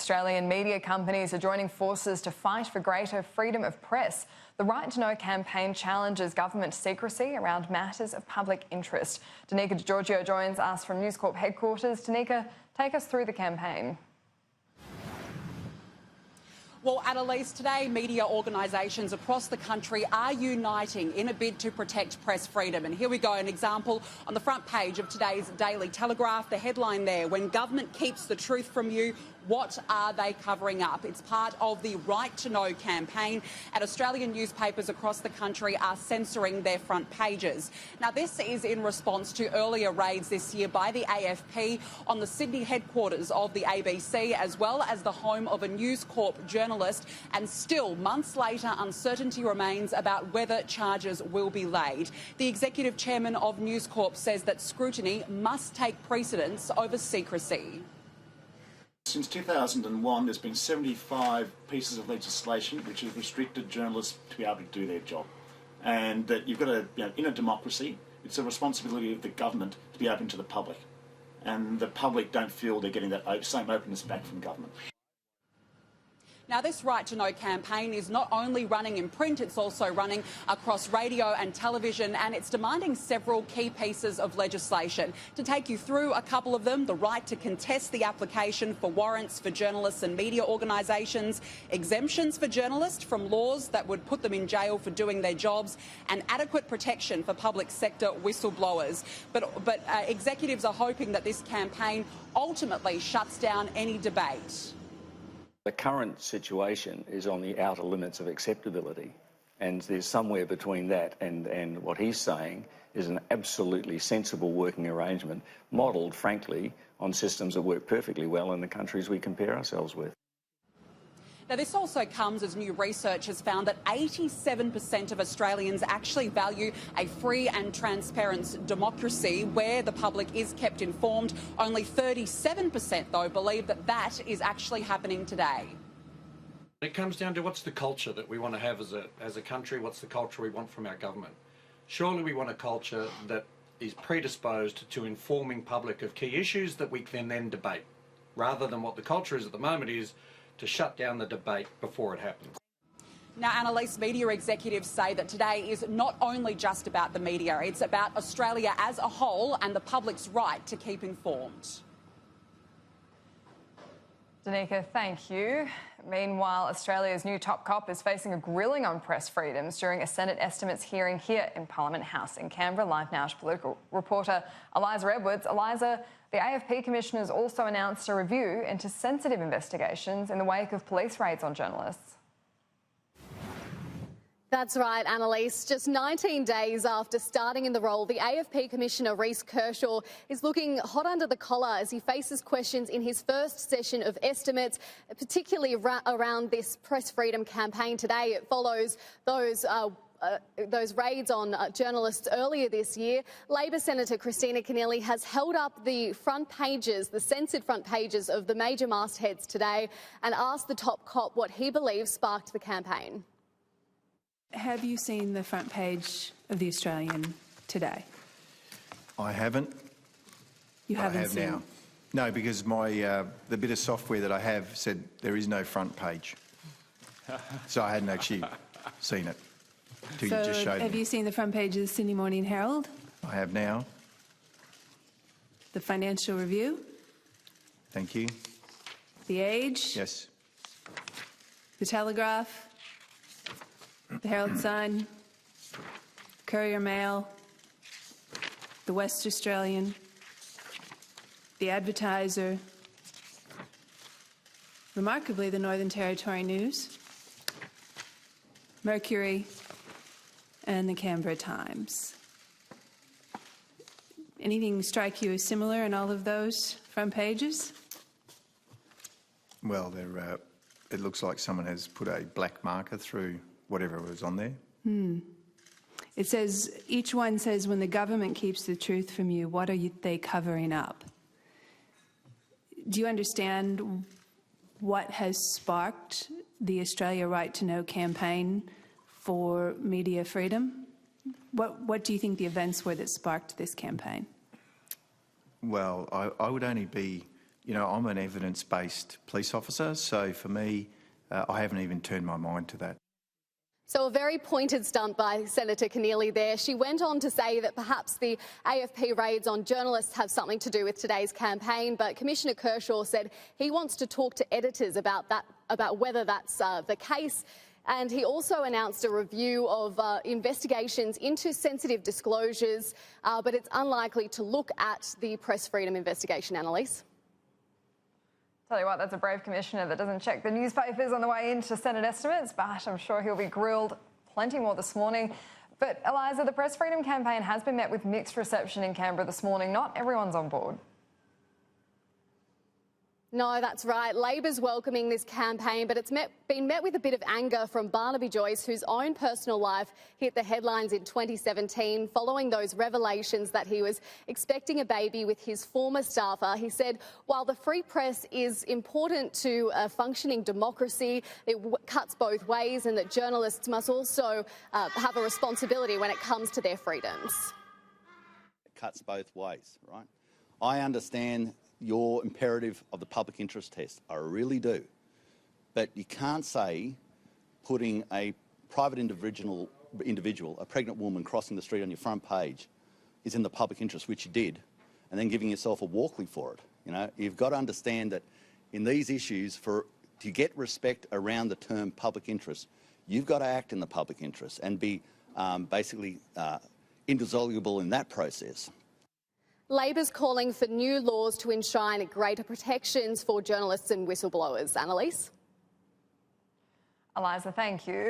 Australian media companies are joining forces to fight for greater freedom of press. The Right to Know campaign challenges government secrecy around matters of public interest. Danica DiGiorgio joins us from News Corp headquarters. Danica, take us through the campaign. Well, Annalise, today media organisations across the country are uniting in a bid to protect press freedom. And here we go, an example on the front page of today's Daily Telegraph. The headline there, "When government keeps the truth from you, what are they covering up?" It's part of the Right to Know campaign, and Australian newspapers across the country are censoring their front pages. Now, this is in response to earlier raids this year by the AFP on the Sydney headquarters of the ABC, as well as the home of a News Corp journalist. And still, months later, uncertainty remains about whether charges will be laid. The executive chairman of News Corp says that scrutiny must take precedence over secrecy. Since 2001, there's been 75 pieces of legislation which have restricted journalists to be able to do their job. And that you've got to, in a democracy, it's a responsibility of the government to be open to the public. And the public don't feel they're getting that same openness back from government. Now, this Right to Know campaign is not only running in print, it's also running across radio and television, and it's demanding several key pieces of legislation. To take you through a couple of them: the right to contest the application for warrants for journalists and media organisations, exemptions for journalists from laws that would put them in jail for doing their jobs, and adequate protection for public sector whistleblowers. But executives are hoping that this campaign ultimately shuts down any debate. The current situation is on the outer limits of acceptability, and there's somewhere between that and what he's saying is an absolutely sensible working arrangement, modelled, frankly, on systems that work perfectly well in the countries we compare ourselves with. Now, this also comes as new research has found that 87% of Australians actually value a free and transparent democracy where the public is kept informed. Only 37%, though, believe that that is actually happening today. It comes down to what's the culture that we want to have as a country, what's the culture we want from our government. Surely we want a culture that is predisposed to informing public of key issues that we can then debate, rather than what the culture is at the moment is to shut down the debate before it happens. Now, Annalise, media executives say that today is not only just about the media, it's about Australia as a whole and the public's right to keep informed. Danica, thank you. Meanwhile, Australia's new top cop is facing a grilling on press freedoms during a Senate estimates hearing here in Parliament House in Canberra. Live Now's political reporter Eliza Edwards. Eliza, the AFP Commissioner has also announced a review into sensitive investigations in the wake of police raids on journalists. That's right, Annalise. Just 19 days after starting in the role, the AFP Commissioner Rhys Kershaw is looking hot under the collar as he faces questions in his first session of estimates, particularly around this press freedom campaign today. It follows those raids on journalists earlier this year. Labor Senator Christina Keneally has held up the front pages, the censored front pages of the major mastheads today, and asked the top cop what he believes sparked the campaign. Have you seen the front page of The Australian today? I haven't. You haven't I have seen? now. No, because the bit of software that I have said there is no front page. So I hadn't actually seen it. You just showed have me. you seen the front page of the Sydney Morning Herald? I have now. The Financial Review? Thank you. The Age? Yes. The Telegraph? The Herald Sun? Courier Mail? The West Australian? The Advertiser? Remarkably, the Northern Territory News? Mercury? And the Canberra Times. Anything strike you as similar in all of those front pages? Well, it looks like someone has put a black marker through whatever was on there. It says, each one says, when the government keeps the truth from you, what are they covering up? Do you understand what has sparked the Australia Right to Know campaign for media freedom? What do you think the events were that sparked this campaign? Well, I would only be you know, I'm an evidence-based police officer, so for me, I haven't even turned my mind to that. So a very pointed stunt by Senator Keneally there. She went on to say that perhaps the AFP raids on journalists have something to do with today's campaign, but Commissioner Kershaw said he wants to talk to editors about whether that's the case. And he also announced a review of investigations into sensitive disclosures, but it's unlikely to look at the press freedom investigation, Annalise. Tell you what, that's a brave commissioner that doesn't check the newspapers on the way into Senate estimates, but I'm sure he'll be grilled plenty more this morning. But Eliza, the press freedom campaign has been met with mixed reception in Canberra this morning. Not everyone's on board. No, that's right. Labor's welcoming this campaign, but it's been met with a bit of anger from Barnaby Joyce, whose own personal life hit the headlines in 2017 following those revelations that he was expecting a baby with his former staffer. He said while the free press is important to a functioning democracy, it cuts both ways, and that journalists must also have a responsibility when it comes to their freedoms. It cuts both ways, right? I understand your imperative of the public interest test. I really do. But you can't say putting a private individual, a pregnant woman crossing the street on your front page is in the public interest, which you did, and then giving yourself a Walkley for it. You know, you've got to understand that in these issues, to get respect around the term public interest, you've got to act in the public interest and be basically indissoluble in that process. Labor's calling for new laws to enshrine greater protections for journalists and whistleblowers. Annalise? Eliza, thank you.